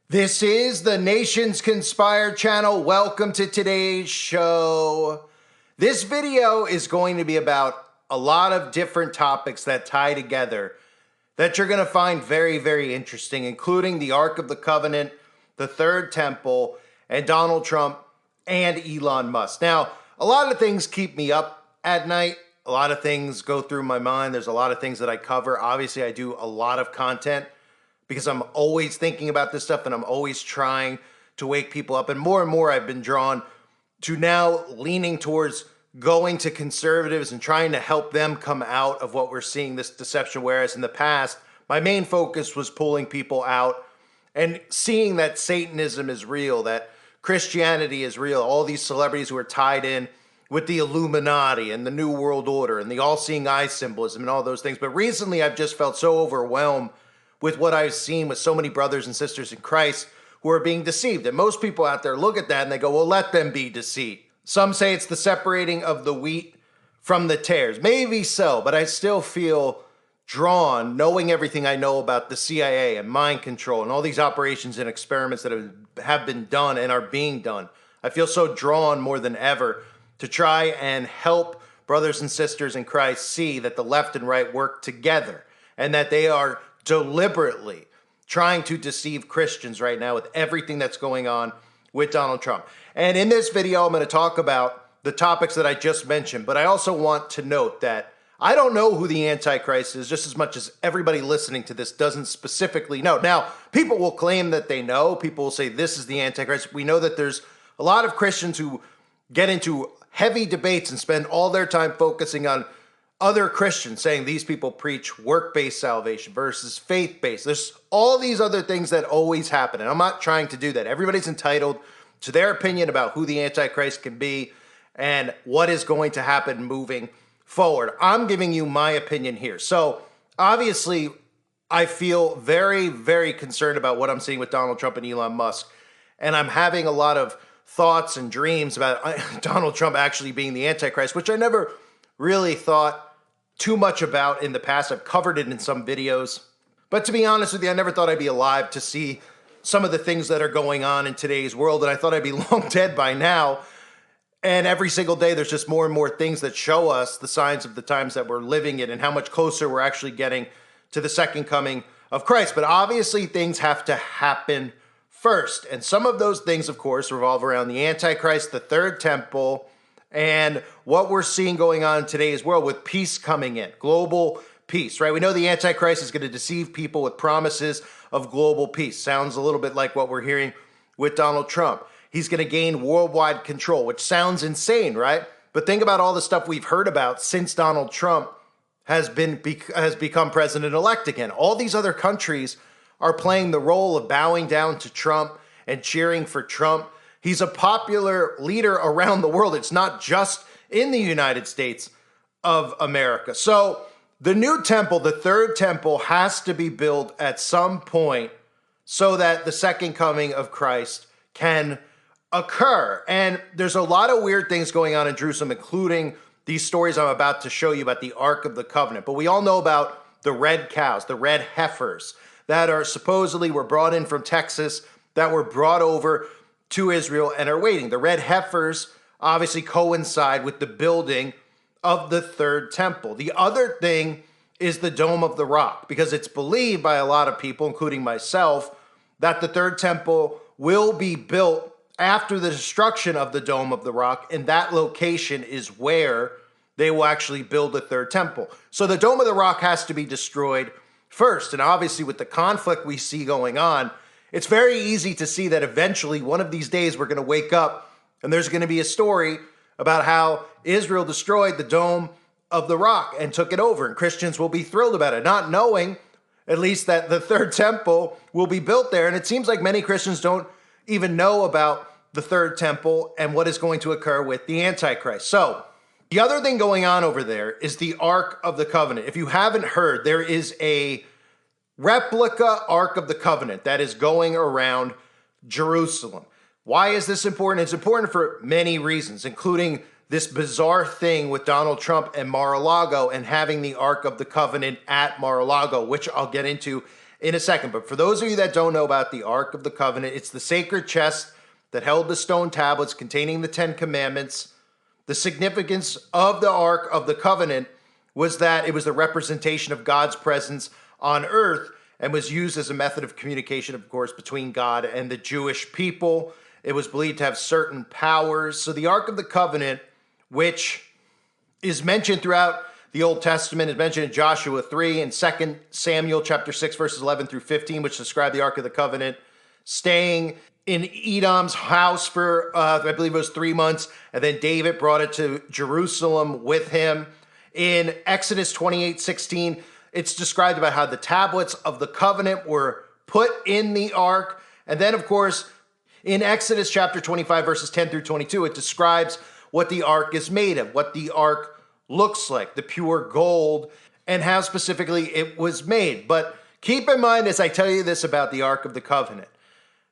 This is the Nations Conspire channel. Welcome to today's show. This video is going to be about a lot of different topics that tie together that you're going to find very, very interesting, including the Ark of the Covenant, the Third Temple, and Donald Trump and Elon Musk. Now, a lot of things keep me up at night. A lot of things go through my mind. There's a lot of things that I cover. Obviously, I do a lot of content because I'm always thinking about this stuff and I'm always trying to wake people up. And more I've been drawn to now leaning towards going to conservatives and trying to help them come out of what we're seeing, this deception. Whereas in the past, my main focus was pulling people out and seeing that Satanism is real, that Christianity is real, all these celebrities who are tied in with the Illuminati and the New World Order and the all-seeing eye symbolism and all those things. But recently I've just felt so overwhelmed with what I've seen with so many brothers and sisters in Christ who are being deceived. And most people out there look at that and they go, well, let them be deceived. Some say it's the separating of the wheat from the tares. Maybe so, but I still feel drawn, knowing everything I know about the CIA and mind control and all these operations and experiments that have been done and are being done. I feel so drawn more than ever to try and help brothers and sisters in Christ see that the left and right work together and that they are deliberately trying to deceive Christians right now with everything that's going on with Donald Trump. And in this video, I'm going to talk about the topics that I just mentioned, but I also want to note that I don't know who the Antichrist is just as much as everybody listening to this doesn't specifically know. Now, people will claim that they know. People will say this is the Antichrist. We know that there's a lot of Christians who get into heavy debates and spend all their time focusing on other Christians, saying these people preach work-based salvation versus faith-based. There's all these other things that always happen, and I'm not trying to do that. Everybody's entitled to their opinion about who the Antichrist can be and what is going to happen moving forward. I'm giving you my opinion here. So obviously, I feel very, very concerned about what I'm seeing with Donald Trump and Elon Musk, and I'm having a lot of thoughts and dreams about Donald Trump actually being the Antichrist, which I never really thought too much about in the past. I've covered it in some videos. But to be honest with you, I never thought I'd be alive to see some of the things that are going on in today's world. And I thought I'd be long dead by now. And every single day, there's just more and more things that show us the signs of the times that we're living in and how much closer we're actually getting to the second coming of Christ. But obviously, things have to happen first. And some of those things, of course, revolve around the Antichrist, the Third Temple, and what we're seeing going on in today's world with peace coming in, global peace, right? We know the Antichrist is going to deceive people with promises of global peace. Sounds a little bit like what we're hearing with Donald Trump. He's going to gain worldwide control, which sounds insane, right? But think about all the stuff we've heard about since Donald Trump has become president-elect again. All these other countries are playing the role of bowing down to Trump and cheering for Trump. He's a popular leader around the world. It's not just in the United States of America. So the new temple, the Third Temple, has to be built at some point so that the second coming of Christ can occur. And there's a lot of weird things going on in Jerusalem, including these stories I'm about to show you about the Ark of the Covenant. But we all know about the red cows, the red heifers that are supposedly were brought in from Texas, that were brought over to Israel and are waiting. The red heifers obviously coincide with the building of the Third Temple. The other thing is the Dome of the Rock, because it's believed by a lot of people, including myself, that the Third Temple will be built after the destruction of the Dome of the Rock, and that location is where they will actually build the Third Temple. So the Dome of the Rock has to be destroyed first, and obviously with the conflict we see going on, it's very easy to see that eventually one of these days we're going to wake up and there's going to be a story about how Israel destroyed the Dome of the Rock and took it over, and Christians will be thrilled about it, not knowing at least that the Third Temple will be built there. And it seems like many Christians don't even know about the Third Temple and what is going to occur with the Antichrist. So the other thing going on over there is the Ark of the Covenant. If you haven't heard, there is a replica Ark of the Covenant that is going around Jerusalem. Why is this important? It's important for many reasons, including this bizarre thing with Donald Trump and Mar-a-Lago and having the Ark of the Covenant at Mar-a-Lago, which I'll get into in a second. But for those of you that don't know about the Ark of the Covenant, it's the sacred chest that held the stone tablets containing the 10 Commandments. The significance of the Ark of the Covenant was that it was the representation of God's presence on earth and was used as a method of communication, of course, between God and the Jewish people. It was believed to have certain powers. So the Ark of the Covenant, which is mentioned throughout the Old Testament, is mentioned in Joshua 3 and 2 Samuel chapter 6, verses 11 through 15, which describe the Ark of the Covenant staying in Edom's house for, I believe it was 3 months, and then David brought it to Jerusalem with him. In Exodus 28:16, it's described about how the tablets of the covenant were put in the ark. And then, of course, in Exodus chapter 25, verses 10 through 22, it describes what the ark is made of, what the ark looks like, the pure gold, and how specifically it was made. But keep in mind, as I tell you this about the Ark of the Covenant,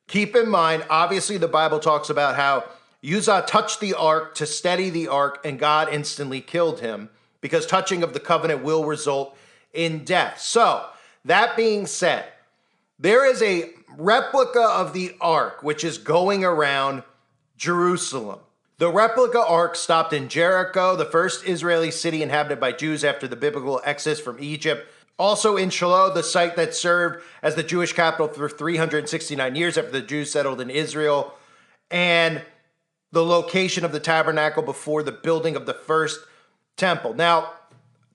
keep in mind, obviously the Bible talks about how Uzzah touched the ark to steady the ark, and God instantly killed him, because touching of the covenant will result in death. So, that being said, there is a replica of the ark which is going around Jerusalem. The replica ark stopped in Jericho, the first Israeli city inhabited by Jews after the biblical exodus from Egypt. Also in Shiloh, the site that served as the Jewish capital for 369 years after the Jews settled in Israel, and the location of the tabernacle before the building of the first temple. Now,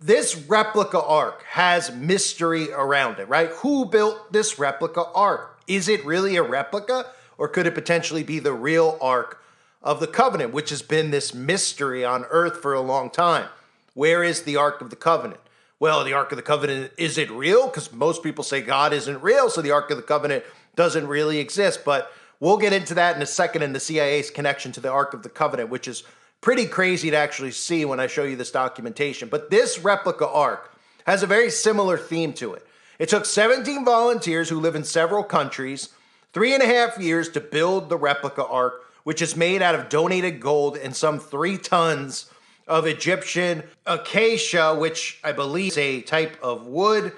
this replica ark has mystery around it, right? Who built this replica ark? Is it really a replica, or could it potentially be the real Ark of the Covenant, which has been this mystery on earth for a long time? Where is the Ark of the Covenant? Well, the Ark of the Covenant, is it real? Because most people say God isn't real, so the Ark of the Covenant doesn't really exist. But we'll get into that in a second, in the CIA's connection to the Ark of the Covenant, which is pretty crazy to actually see when I show you this documentation. But this replica ark has a very similar theme to it. It took 17 volunteers who live in several countries 3.5 years to build the replica ark, which is made out of donated gold and some 3 tons of Egyptian acacia, which I believe is a type of wood.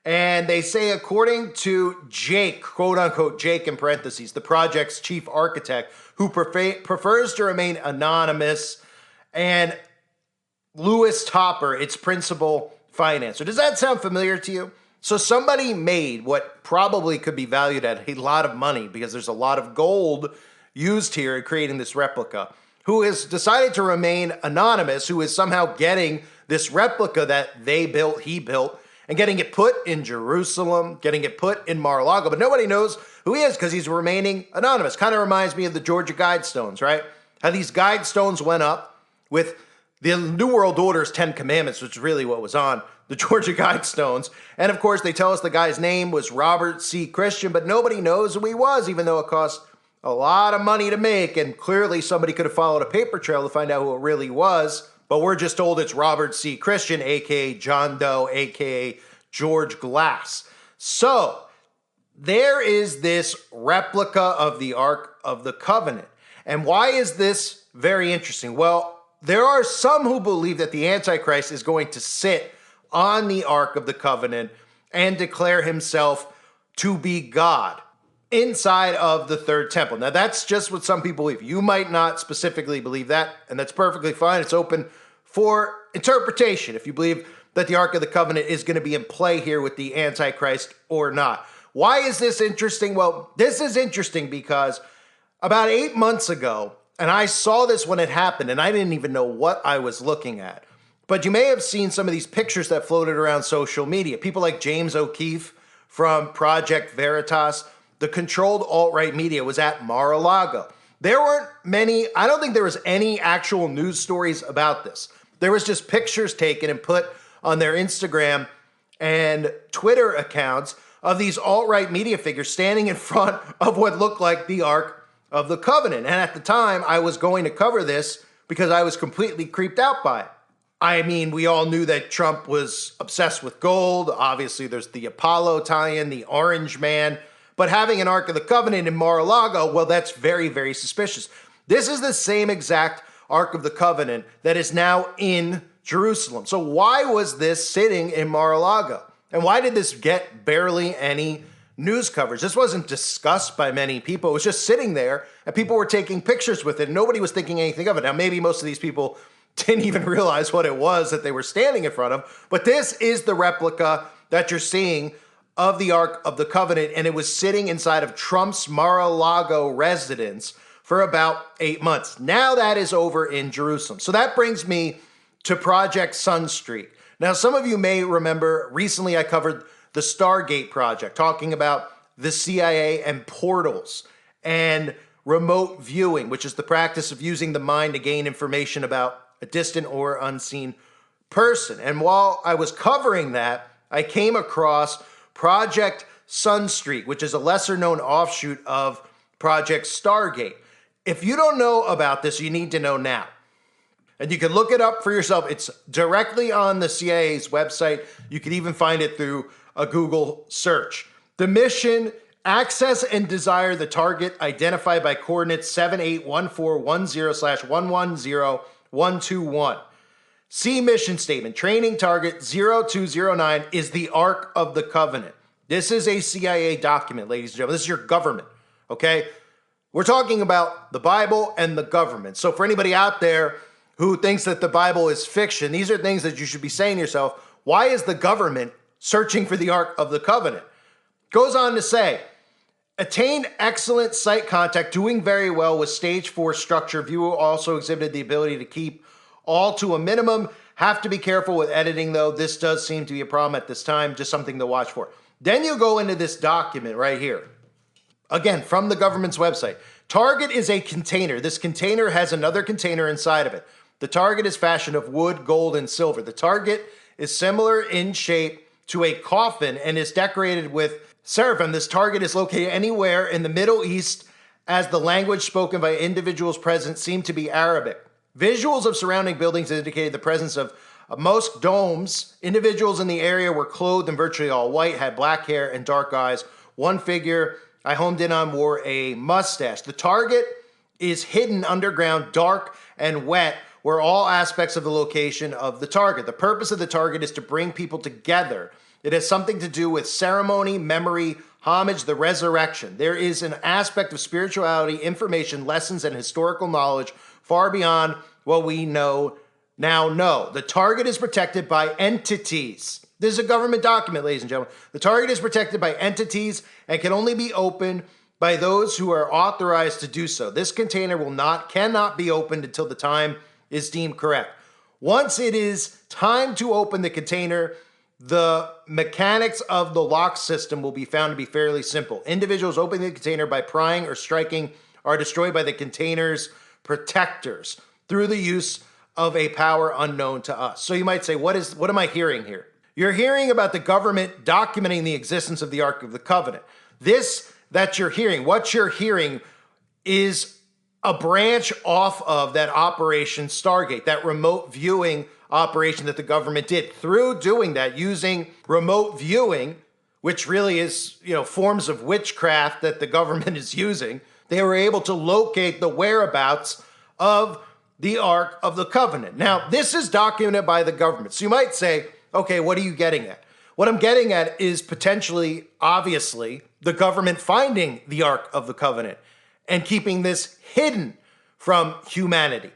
And they say, according to Jake, quote unquote, Jake in parentheses, the project's chief architect, who prefers to remain anonymous, and Louis Topper, its principal financer. Does that sound familiar to you? So somebody made what probably could be valued at a lot of money, because there's a lot of gold used here in creating this replica, who has decided to remain anonymous, who is somehow getting this replica that they built, he built, and getting it put in Jerusalem, getting it put in Mar-a-Lago, but nobody knows who he is because he's remaining anonymous. Kind of reminds me of the Georgia Guidestones, right? How these Guidestones went up with the New World Order's 10 Commandments, which is really what was on the Georgia Guidestones. And of course, they tell us the guy's name was Robert C. Christian, but nobody knows who he was, even though it cost a lot of money to make, and clearly somebody could have followed a paper trail to find out who it really was. But we're just told it's Robert C. Christian, a.k.a. John Doe, a.k.a. George Glass. So there is this replica of the Ark of the Covenant. And why is this very interesting? Well, there are some who believe that the Antichrist is going to sit on the Ark of the Covenant and declare himself to be God inside of the third temple. Now, that's just what some people believe. You might not specifically believe that, and that's perfectly fine. It's open for interpretation if you believe that the Ark of the Covenant is going to be in play here with the Antichrist or not. Why is this interesting? Well, this is interesting because about 8 months ago, and I saw this when it happened, and I didn't even know what I was looking at, but you may have seen some of these pictures that floated around social media. People like James O'Keefe from Project Veritas, the controlled alt-right media, was at Mar-a-Lago. There weren't many, I don't think there was any actual news stories about this. There was just pictures taken and put on their Instagram and Twitter accounts of these alt-right media figures standing in front of what looked like the Ark of the Covenant. And at the time, I was going to cover this because I was completely creeped out by it. I mean, we all knew that Trump was obsessed with gold. Obviously, there's the Apollo tie-in, the Orange Man. But having an Ark of the Covenant in Mar-a-Lago, well, that's very, very suspicious. This is the same exact Ark of the Covenant that is now in Jerusalem. So why was this sitting in Mar-a-Lago? And why did this get barely any news coverage? This wasn't discussed by many people. It was just sitting there and people were taking pictures with it and nobody was thinking anything of it. Now, maybe most of these people didn't even realize what it was that they were standing in front of, but this is the replica that you're seeing of the Ark of the Covenant, and it was sitting inside of Trump's Mar-a-Lago residence for about 8 months. Now that is over in Jerusalem. So that brings me to Project Sunstreak. Now, some of you may remember recently I covered the Stargate project, talking about the CIA and portals and remote viewing, which is the practice of using the mind to gain information about a distant or unseen person. And while I was covering that, I came across Project Sunstreak, which is a lesser known offshoot of Project Stargate. If you don't know about this, you need to know now. And you can look it up for yourself. It's directly on the CIA's website. You can even find it through a Google search. The mission: access and desire the target identified by coordinates 781410/110121. See mission statement. Training target 0209 is the Ark of the Covenant. This is a CIA document, ladies and gentlemen. This is your government, okay? We're talking about the Bible and the government. So for anybody out there who thinks that the Bible is fiction, these are things that you should be saying to yourself: why is the government searching for the Ark of the Covenant? Goes on to say, attained excellent sight contact, doing very well with stage 4 structure. Viewer also exhibited the ability to keep all to a minimum. Have to be careful with editing though. This does seem to be a problem at this time. Just something to watch for. Then you go into this document right here. Again, from the government's website. Target is a container. This container has another container inside of it. The target is fashioned of wood, gold, and silver. The target is similar in shape to a coffin and is decorated with seraphim. This target is located anywhere in the Middle East, as the language spoken by individuals present seem to be Arabic. Visuals of surrounding buildings indicated the presence of most domes. Individuals in the area were clothed in virtually all white, had black hair and dark eyes. One figure I homed in on wore a mustache. The target is hidden underground, dark and wet, where all aspects of the location of the target. The purpose of the target is to bring people together. It has something to do with ceremony, memory, homage, the resurrection. There is an aspect of spirituality, information, lessons, and historical knowledge far beyond what we now know. The target is protected by entities. This is a government document, ladies and gentlemen. The target is protected by entities and can only be opened by those who are authorized to do so. This container cannot be opened until the time is deemed correct. Once it is time to open the container, the mechanics of the lock system will be found to be fairly simple. Individuals opening the container by prying or striking are destroyed by the container's protectors through the use of a power unknown to us. So you might say, what am I hearing here? You're hearing about the government documenting the existence of the Ark of the Covenant. What you're hearing is a branch off of that Operation Stargate, that remote viewing operation that the government did. Through doing that, using remote viewing, which really is, forms of witchcraft that the government is using, they were able to locate the whereabouts of the Ark of the Covenant. Now, this is documented by the government. So you might say, okay, what are you getting at? What I'm getting at is potentially, obviously, the government finding the Ark of the Covenant and keeping this hidden from humanity.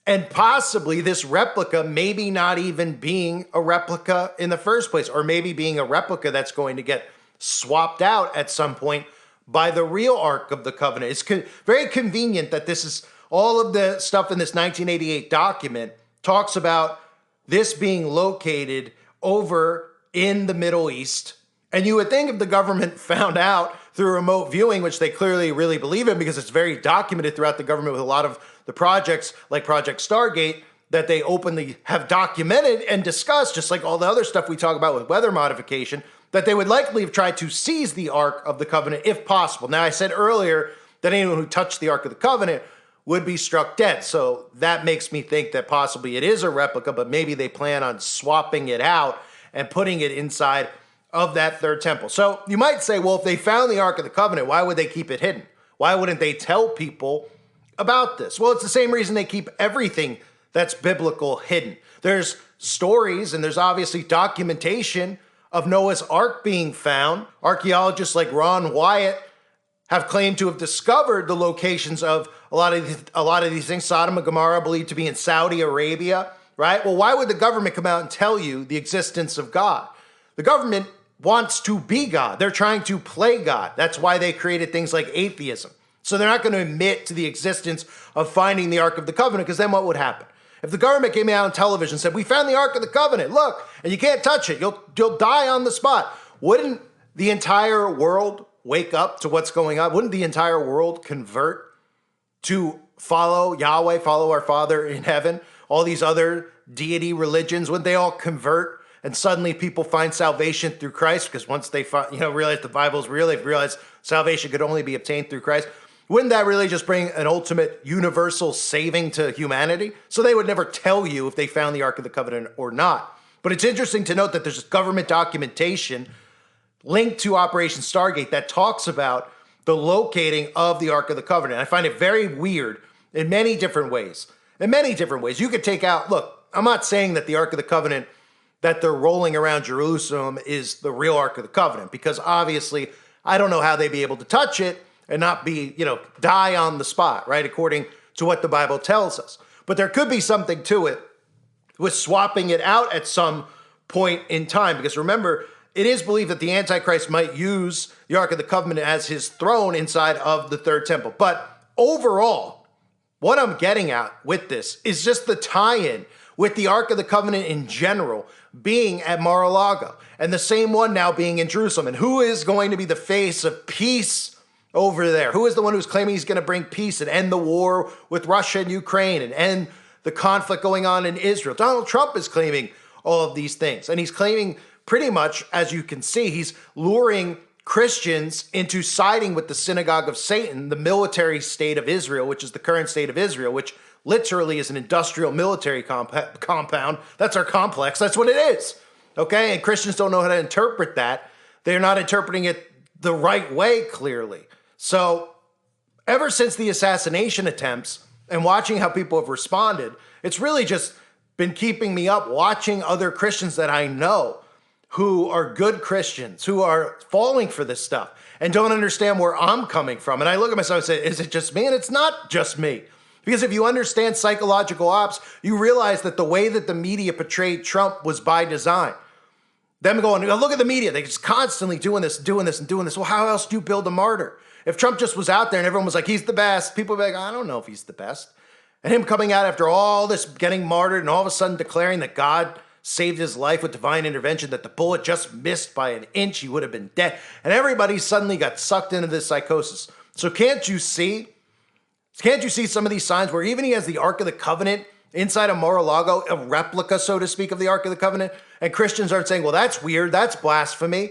And possibly this replica maybe not even being a replica in the first place, or maybe being a replica that's going to get swapped out at some point by the real Ark of the Covenant. It's very convenient that this is all of the stuff in this 1988 document talks about this being located over in the Middle East. And you would think if the government found out through remote viewing, which they clearly really believe in because it's very documented throughout the government with a lot of the projects like Project Stargate that they openly have documented and discussed, just like all the other stuff we talk about with weather modification, that they would likely have tried to seize the Ark of the Covenant if possible. Now, I said earlier that anyone who touched the Ark of the Covenant would be struck dead. So that makes me think that possibly it is a replica, but maybe they plan on swapping it out and putting it inside of that third temple. So you might say, well, if they found the Ark of the Covenant, why would they keep it hidden? Why wouldn't they tell people about this? Well, it's the same reason they keep everything that's biblical hidden. There's stories and there's obviously documentation of Noah's Ark being found. Archaeologists like Ron Wyatt have claimed to have discovered the locations of a lot of these things. Sodom and Gomorrah believed to be in Saudi Arabia, right? Well, why would the government come out and tell you the existence of God? The government wants to be God. They're trying to play God. That's why they created things like atheism. So they're not going to admit to the existence of finding the Ark of the Covenant, because then what would happen? If the government came out on television and said, we found the Ark of the Covenant, look, and you can't touch it, you'll die on the spot. Wouldn't the entire world wake up to what's going on? Wouldn't the entire world convert to follow Yahweh, follow our Father in heaven? All these other deity religions, wouldn't they all convert? And suddenly people find salvation through Christ, because once they realize the Bible's real, they've realized salvation could only be obtained through Christ. Wouldn't that really just bring an ultimate universal saving to humanity? So they would never tell you if they found the Ark of the Covenant or not. But it's interesting to note that there's government documentation linked to Operation Stargate that talks about the locating of the Ark of the Covenant. I find it very weird in many different ways. You could take out, look, I'm not saying that the Ark of the Covenant that they're rolling around Jerusalem is the real Ark of the Covenant, because obviously I don't know how they'd be able to touch it and not be, die on the spot, right? According to what the Bible tells us. But there could be something to it with swapping it out at some point in time, because remember, it is believed that the Antichrist might use the Ark of the Covenant as his throne inside of the third temple. But overall, what I'm getting at with this is just the tie-in with the Ark of the Covenant in general being at Mar-a-Lago, and the same one now being in Jerusalem. And who is going to be the face of peace over there? Who is the one who's claiming he's going to bring peace and end the war with Russia and Ukraine and end the conflict going on in Israel? Donald Trump is claiming all of these things. And he's claiming pretty much, as you can see, he's luring Christians into siding with the synagogue of Satan, the military state of Israel, which is the current state of Israel, which literally is an industrial military compound. That's our complex. That's what it is. Okay? And Christians don't know how to interpret that. They're not interpreting it the right way, clearly. So ever since the assassination attempts and watching how people have responded, it's really just been keeping me up watching other Christians that I know who are good Christians, who are falling for this stuff and don't understand where I'm coming from. And I look at myself and say, is it just me? And it's not just me. Because if you understand psychological ops, you realize that the way that the media portrayed Trump was by design. Them going, look at the media. They just constantly doing this. Well, how else do you build a martyr? If Trump just was out there and everyone was like, he's the best, people would be like, I don't know if he's the best. And him coming out after all this, getting martyred, and all of a sudden declaring that God saved his life with divine intervention, that the bullet just missed by an inch, he would have been dead. And everybody suddenly got sucked into this psychosis. So can't you see some of these signs where even he has the Ark of the Covenant inside of Mar-a-Lago, a replica, so to speak, of the Ark of the Covenant, and Christians aren't saying, well, that's weird, that's blasphemy,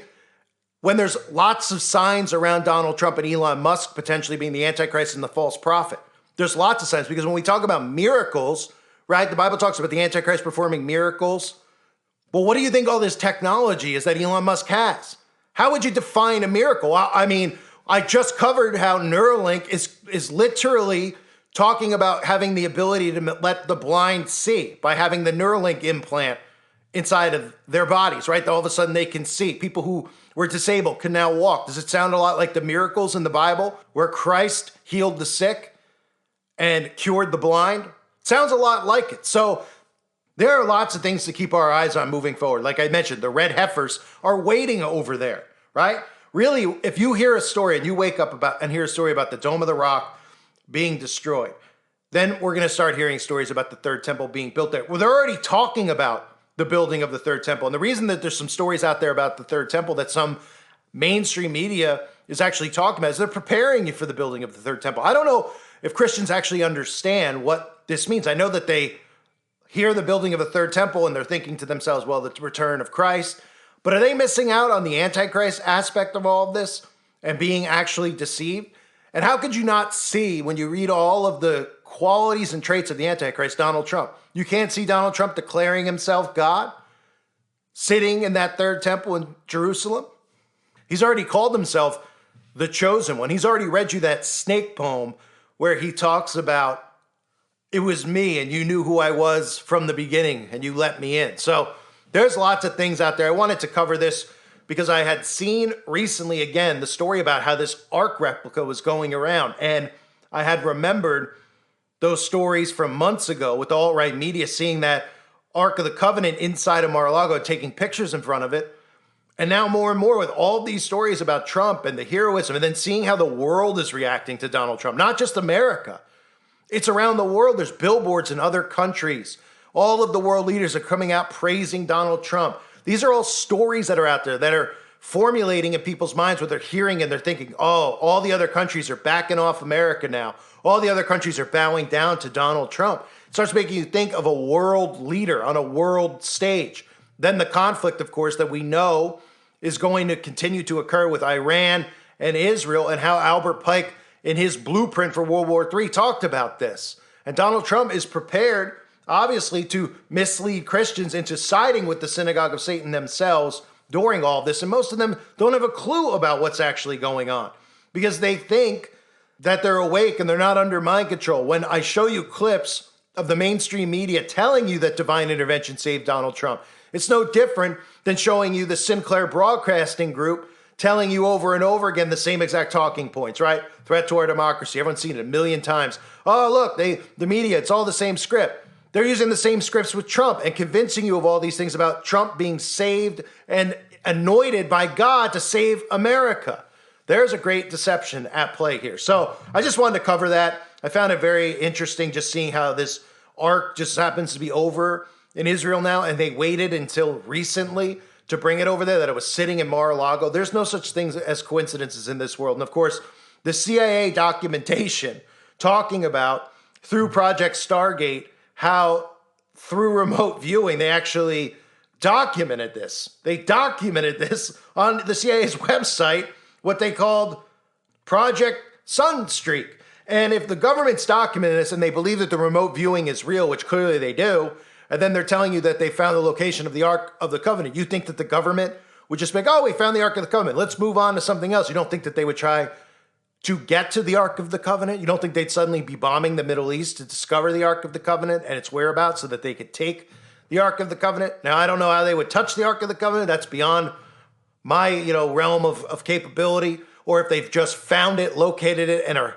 when there's lots of signs around Donald Trump and Elon Musk potentially being the Antichrist and the false prophet. There's lots of signs, because when we talk about miracles, right, the Bible talks about the Antichrist performing miracles. Well, what do you think all this technology is that Elon Musk has? How would you define a miracle? I mean, I just covered how Neuralink is literally talking about having the ability to let the blind see by having the Neuralink implant inside of their bodies, right? All of a sudden they can see. People who were disabled can now walk. Does it sound a lot like the miracles in the Bible where Christ healed the sick and cured the blind? Sounds a lot like it. So there are lots of things to keep our eyes on moving forward. Like I mentioned, the red heifers are waiting over there, right? Really, if you hear a story and you wake up and hear a story about the Dome of the Rock being destroyed, then we're going to start hearing stories about the third temple being built there. Well, they're already talking about the building of the third temple. And the reason that there's some stories out there about the third temple that some mainstream media is actually talking about is they're preparing you for the building of the third temple. I don't know if Christians actually understand what this means. I know that they hear the building of a third temple and they're thinking to themselves, well, the return of Christ. But are they missing out on the Antichrist aspect of all of this and being actually deceived? And how could you not see, when you read all of the qualities and traits of the Antichrist, Donald Trump? You can't see Donald Trump declaring himself God, sitting in that third temple in Jerusalem. He's already called himself the chosen one. He's already read you that snake poem where he talks about, it was me and you knew who I was from the beginning and you let me in. So There's lots of things out there. I wanted to cover this because I had seen recently, again, the story about how this Ark replica was going around. And I had remembered those stories from months ago with the alt-right media seeing that Ark of the Covenant inside of Mar-a-Lago, taking pictures in front of it. And now more and more with all these stories about Trump and the heroism, and then seeing how the world is reacting to Donald Trump, not just America. It's around the world. There's billboards in other countries. All of the world leaders are coming out praising Donald Trump. These are all stories that are out there that are formulating in people's minds what they're hearing, and they're thinking, oh, all the other countries are backing off America now. All the other countries are bowing down to Donald Trump. It starts making you think of a world leader on a world stage. Then the conflict, of course, that we know is going to continue to occur with Iran and Israel, and how Albert Pike in his blueprint for World War III talked about this. And Donald Trump is prepared, obviously, to mislead Christians into siding with the synagogue of Satan themselves during all this. And most of them don't have a clue about what's actually going on because they think that they're awake and they're not under mind control. When I show you clips of the mainstream media telling you that divine intervention saved Donald Trump, it's no different than showing you the Sinclair Broadcasting Group telling you over and over again the same exact talking points, right? Threat to our democracy. Everyone's seen it a million times. Oh, look, the media, it's all the same script. They're using the same scripts with Trump and convincing you of all these things about Trump being saved and anointed by God to save America. There's a great deception at play here. So I just wanted to cover that. I found it very interesting just seeing how this arc just happens to be over in Israel now, and they waited until recently to bring it over there, that it was sitting in Mar-a-Lago. There's no such things as coincidences in this world. And of course, the CIA documentation talking about through Project Stargate, how through remote viewing, they actually documented this. They documented this on the CIA's website, what they called Project Sunstreak. And if the government's documenting this and they believe that the remote viewing is real, which clearly they do, and then they're telling you that they found the location of the Ark of the Covenant, you think that the government would just be like, oh, we found the Ark of the Covenant, let's move on to something else. You don't think that they would try to get to the Ark of the Covenant? You don't think they'd suddenly be bombing the Middle East to discover the Ark of the Covenant and its whereabouts so that they could take the Ark of the Covenant? Now, I don't know how they would touch the Ark of the Covenant. That's beyond my, realm of capability. Or if they've just found it, located it, and are,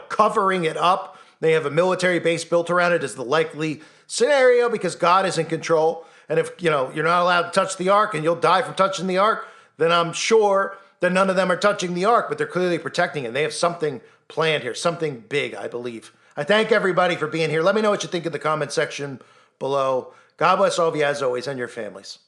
covering it up. They have a military base built around it is the likely scenario because God is in control. And if, you're not allowed to touch the Ark and you'll die from touching the Ark, then I'm sure that none of them are touching the Ark, but they're clearly protecting it. They have something planned here, something big, I believe. I thank everybody for being here. Let me know what you think in the comment section below. God bless all of you as always and your families.